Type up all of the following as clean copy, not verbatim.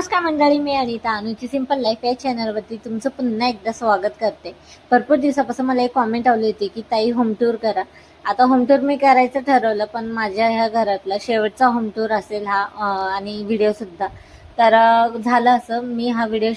नमस्कार मंडळी, मी Anita अनुची simple life या चॅनलवरती तुमचं पुन्हा एकदा स्वागत करते। भरपूर दिवसापासून मला एक कॉमेंट आली होती की ताई होम टूर करा। आता होम टूर मी करायचं ठरवलं, पण माझ्या ह्या घरातला शेवटचा होम टूर असेल हा आणि व्हिडिओ सुद्धा। तर झालं असं, मी हा व्हिडिओ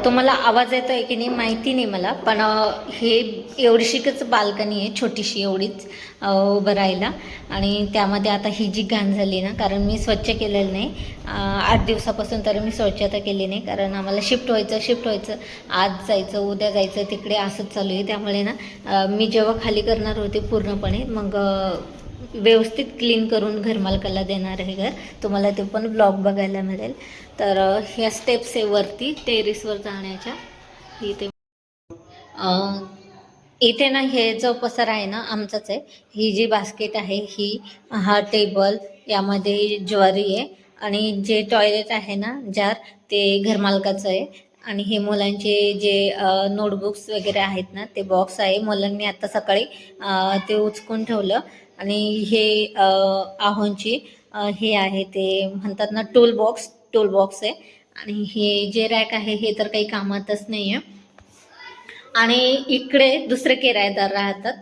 तुम्हाला आवाज येतो आहे की नाही माहिती नाही मला, पण हे एवढीशीच बाल्कनी आहे, छोटीशी एवढीच उभं राहायला। आणि त्यामध्ये आता ही जी घाण झाली ना, कारण मी स्वच्छ केलेलं नाही 8 दिवसापासून, तरी मी स्वच्छता केली नाही, कारण आम्हाला शिफ्ट व्हायचं, आज जायचं उद्या जायचं तिकडे, असंच चालू आहे। त्यामुळे ना मी जेव्हा खाली करणार होते पूर्णपणे, मग व्यवस्थित क्लीन करून घरमालकाला देणार आहे घर, तुम्हाला ते पण ब्लॉग बघायला मिळेल। तर ह्या स्टेप्स आहे वरती टेरेसवर जाण्याच्या, ही ते इथे ना हे जो पसारा आहे ना आमचाच आहे. ही जी बास्केट आहे ही, हा टेबल, यामध्ये ज्वारी आहे आणि जे टॉयलेट आहे ना जार, ते घरमालकाचं आहे. आणि हे मुलांचे जे नोटबुक्स वगैरे आहेत ना ते बॉक्स आहे. मुलांनी आता सकाळी ते उचकून ठेवलं. आणि हे आहोंची हे आहे ते म्हणतात ना टूल बॉक्स आहे. आणि हे जे रॅक आहे हे तर काही कामातच नाही आहे. आणि इकडे दुसरे किरायेदार राहतात.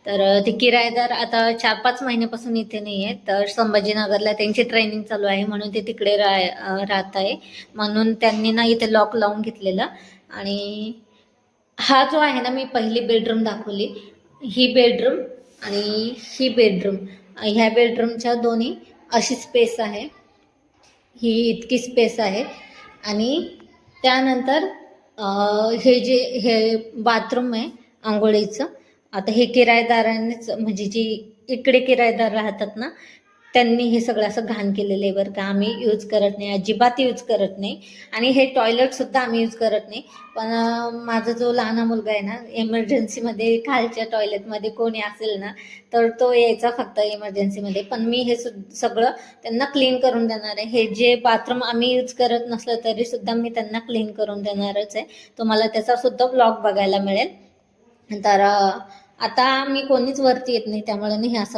तर ते किरायेदार आता 4-5 महिन्यापासून इथे नाही आहेत. तर संभाजीनगरला त्यांची ट्रेनिंग चालू आहे म्हणून ते तिकडे राहत आहे. म्हणून त्यांनी ना इथे लॉक लावून घेतलेलं. आणि हा जो आहे ना, मी पहिली बेडरूम दाखवली, ही बेडरूम आणि ही बेडरूम, ह्या बेडरूमच्या दोन्ही अशी स्पेस आहे. ही इतकी स्पेस आहे. आणि त्यानंतर हे बाथरूम आहे आंघोळीचं. आता हे किरायेदारांनीच, म्हणजे जी इकडे किरायेदार राहतात ना, त्यांनी हे सगळं असं घाण केलेलं आहे बरं का. आम्ही यूज करत नाही, अजिबात यूज करत नाही. आणि हे टॉयलेटसुद्धा आम्ही यूज करत नाही. पण माझा जो लहान मुलगा आहे ना, एमर्जन्सीमध्ये खालच्या टॉयलेटमध्ये कोणी असेल ना, तर तो यायचा फक्त इमर्जन्सीमध्ये. पण मी हे सगळं त्यांना क्लीन करून देणार आहे. हे जे बाथरूम आम्ही यूज करत नसलं तरी सुद्धा मी त्यांना क्लीन करून देणारच आहे. तुम्हाला त्याचा सुद्धा ब्लॉग बघायला मिळेल. तर आता मी कोणीच वरती येत नाही, त्यामुळे नाही असा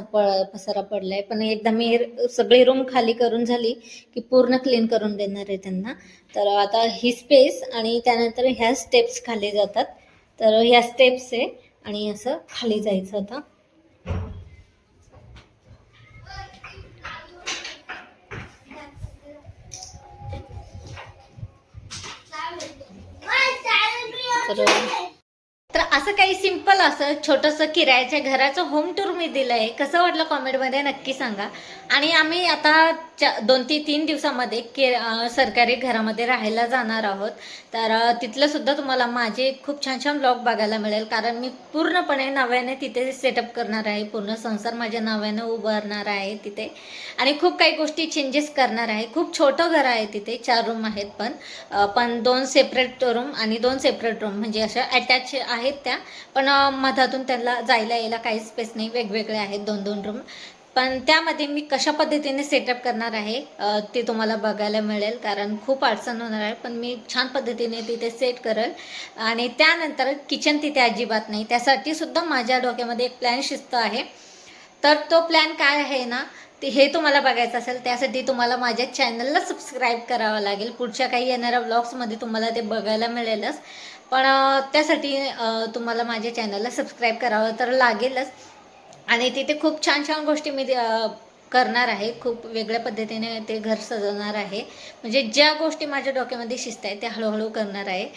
पसारा पडलाय. पण एकदा मी सगळी रूम खाली करून झाली की पूर्ण क्लीन करून देणार आहे त्यांना. तर आता ही स्पेस आणि त्यानंतर ह्या स्टेप्स खाली जातात. तर ह्या स्टेप्स आहे आणि असं खाली जायचं आता. तर असं काही सिंपल असं छोटंसं किरायाच्या घराचं होम टूर मी दिलं आहे. कसं वाटलं कॉमेंटमध्ये नक्की सांगा. आणि आम्ही आता 2 ते 3 दिवसामध्ये सरकारी घरामध्ये राहायला जाणार आहोत. तर तिथलं सुद्धा तुम्हाला माझे खूप छान छान ब्लॉग बघायला मिळेल. कारण मी पूर्णपणे नव्याने तिथे सेटअप करणार आहे. पूर्ण संसार माझ्या नव्याने उभारणार आहे तिथे. आणि खूप काही गोष्टी चेंजेस करणार आहे. खूप छोटं घर आहे तिथे, 4 रूम आहेत. पण 2 सेपरेट रूम आणि 2 सेपरेट रूम, म्हणजे अशा अटॅच आहेत त्या. पण मधातून त्यांना जायला यायला काही स्पेस नाही, वेगवेगळे आहेत 2-2 रूम. पण त्यामध्ये मी कशा पद्धतीने सेटअप करणार आहे ते तुम्हाला बघायला मिळेल. कारण खूप अडचण होणार आहे, पण मी छान पद्धतीने तिथे सेट करेल. आणि त्यानंतर किचन तिथे अजिबात नाही, त्यासाठी सुद्धा माझ्या डोक्यामध्ये एक प्लॅन शिस्त आहे. तर तो प्लॅन काय आहे ना, ते हे तुम्हाला बघायचं असेल त्यासाठी तुम्हाला माझ्या चॅनलला सबस्क्राईब करावं लागेल. पुढच्या काही येणाऱ्या ब्लॉग्समध्ये तुम्हाला ते बघायला मिळेलच. पण त्यासाठी तुम्हाला माझ्या चॅनलला सबस्क्राईब करावं तर लागेलच. आणि तिथे खूप छान छान गोष्टी मी करणार आहे. खूप वेगळ्या पद्धतीने ते घर सजवणार आहे. म्हणजे ज्या गोष्टी माझ्या डोक्यामध्ये शिस्त आहे त्या हळूहळू करणार आहे.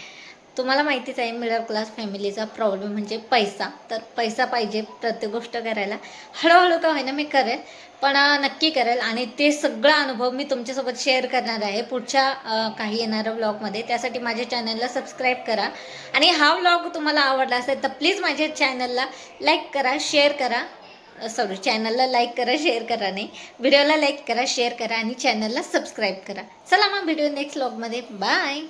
तुम्हाला माहितीच आहे मिडल क्लास फॅमिलीचा प्रॉब्लेम म्हणजे पैसा. तर पैसा पाहिजे प्रत्येक गोष्ट करायला. हळूहळू का होईना मी करेल, पण नक्की करेल. आणि ते सगळा अनुभव मी तुमच्यासोबत शेअर करणार आहे पुढच्या काही येणाऱ्या व्लॉगमध्ये. त्यासाठी माझ्या चॅनलला सबस्क्राईब करा. आणि हा व्लॉग तुम्हाला आवडला असेल तर प्लीज माझ्या चॅनलला लाईक करा, शेअर करा. चॅनलला लाईक करा, शेअर करा नाही, व्हिडिओला लाईक करा, शेअर करा आणि चॅनलला सबस्क्राईब करा. चला मग भेटूया नेक्स्ट व्लॉगमध्ये. बाय.